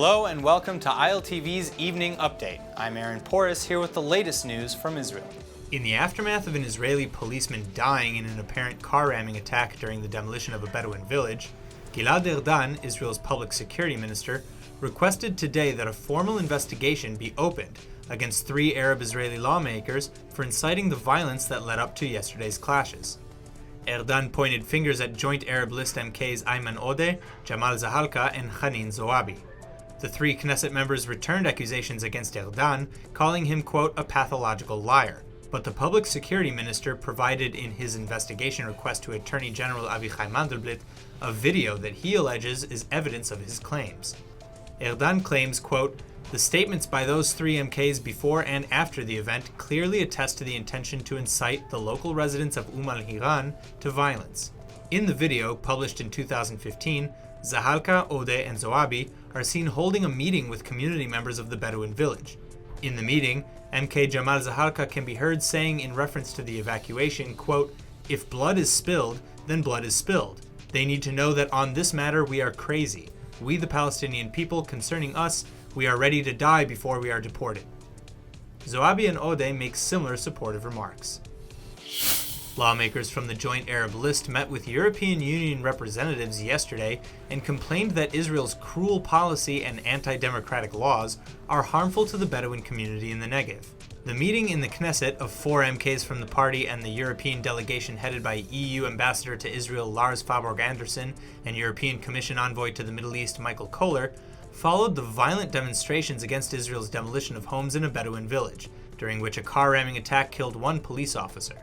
Hello and welcome to ILTV's Evening Update. I'm Aaron Porras here with the latest news from Israel. In the aftermath of an Israeli policeman dying in an apparent car ramming attack during the demolition of a Bedouin village, Gilad Erdan, Israel's public security minister, requested today that a formal investigation be opened against 3 Arab Israeli lawmakers for inciting the violence that led up to yesterday's clashes. Erdan pointed fingers at Joint Arab List MKs Ayman Odeh, Jamal Zahalka, and Hanin Zoabi. The 3 Knesset members returned accusations against Erdan, calling him, quote, a pathological liar. But the public security minister provided in his investigation request to Attorney General Avichai Mandelblit a video that he alleges is evidence of his claims. Erdan claims, quote, the statements by those 3 MKs before and after the event clearly attest to the intention to incite the local residents of Al-Hiran to violence. In the video, published in 2015, Zahalka, Odeh, and Zoabi are seen holding a meeting with community members of the Bedouin village. In the meeting, MK Jamal Zahalka can be heard saying in reference to the evacuation, quote, if blood is spilled, then blood is spilled. They need to know that on this matter we are crazy. We, the Palestinian people, concerning us, we are ready to die before we are deported. Zoabi and Odeh make similar supportive remarks. Lawmakers from the Joint Arab List met with European Union representatives yesterday and complained that Israel's cruel policy and anti-democratic laws are harmful to the Bedouin community in the Negev. The meeting in the Knesset of 4 MKs from the party and the European delegation headed by EU Ambassador to Israel Lars Fabregas Anderson and European Commission Envoy to the Middle East Michael Kohler followed the violent demonstrations against Israel's demolition of homes in a Bedouin village, during which a car ramming attack killed 1 police officer.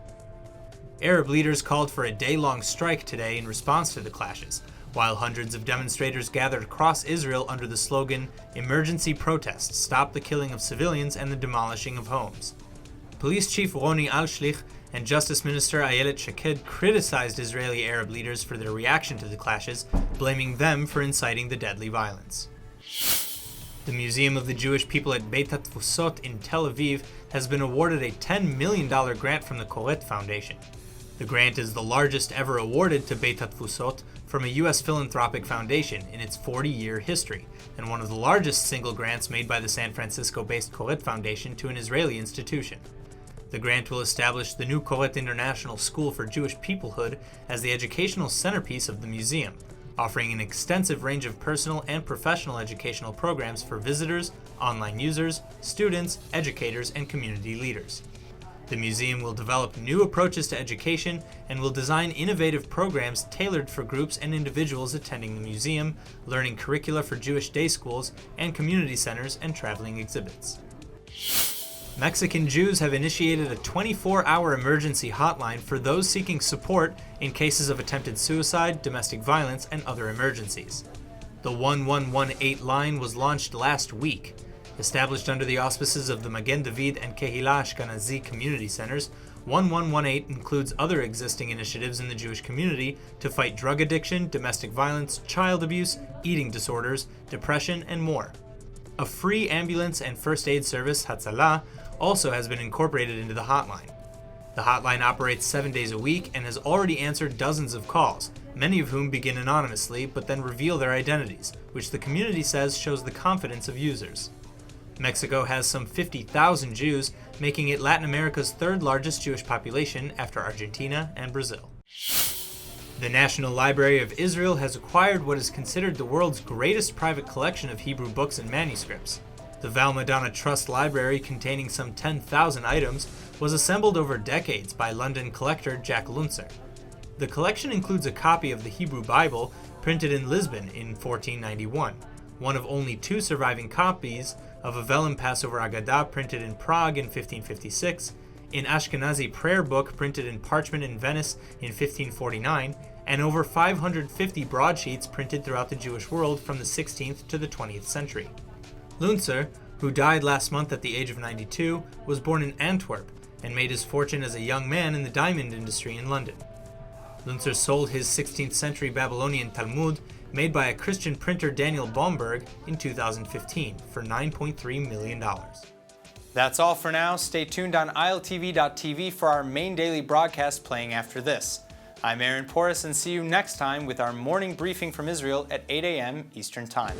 Arab leaders called for a day-long strike today in response to the clashes, while hundreds of demonstrators gathered across Israel under the slogan, Emergency Protest, Stop the Killing of Civilians and the Demolishing of Homes. Police Chief Roni Al-Shlich and Justice Minister Ayelet Shaked criticized Israeli Arab leaders for their reaction to the clashes, blaming them for inciting the deadly violence. The Museum of the Jewish People at Beit Hatfutsot in Tel Aviv has been awarded a $10 million grant from the Koret Foundation. The grant is the largest ever awarded to Beit Hatfutsot from a U.S. philanthropic foundation in its 40-year history, and one of the largest single grants made by the San Francisco-based Koret Foundation to an Israeli institution. The grant will establish the new Koret International School for Jewish Peoplehood as the educational centerpiece of the museum, offering an extensive range of personal and professional educational programs for visitors, online users, students, educators, and community leaders. The museum will develop new approaches to education and will design innovative programs tailored for groups and individuals attending the museum, learning curricula for Jewish day schools and community centers and traveling exhibits. Mexican Jews have initiated a 24-hour emergency hotline for those seeking support in cases of attempted suicide, domestic violence, and other emergencies. The 1118 line was launched last week. Established under the auspices of the Magen David and Kehila Ashkenazi community centers, 1118 includes other existing initiatives in the Jewish community to fight drug addiction, domestic violence, child abuse, eating disorders, depression, and more. A free ambulance and first aid service, Hatzalah, also has been incorporated into the hotline. The hotline operates 7 days a week and has already answered dozens of calls, many of whom begin anonymously but then reveal their identities, which the community says shows the confidence of users. Mexico has some 50,000 Jews, making it Latin America's 3rd largest Jewish population after Argentina and Brazil. The National Library of Israel has acquired what is considered the world's greatest private collection of Hebrew books and manuscripts. The Val Madonna Trust Library, containing some 10,000 items, was assembled over decades by London collector Jack Luntzer. The collection includes a copy of the Hebrew Bible printed in Lisbon in 1491, one of only 2 surviving copies of a vellum Passover Agadah printed in Prague in 1556, an Ashkenazi prayer book printed in parchment in Venice in 1549, and over 550 broadsheets printed throughout the Jewish world from the 16th to the 20th century. Luntzer, who died last month at the age of 92, was born in Antwerp and made his fortune as a young man in the diamond industry in London. Luntzer sold his 16th century Babylonian Talmud, made by a Christian printer Daniel Baumberg, in 2015 for $9.3 million. That's all for now. Stay tuned on ILTV.tv for our main daily broadcast playing after this. I'm Aaron Porras and see you next time with our morning briefing from Israel at 8 a.m. Eastern Time.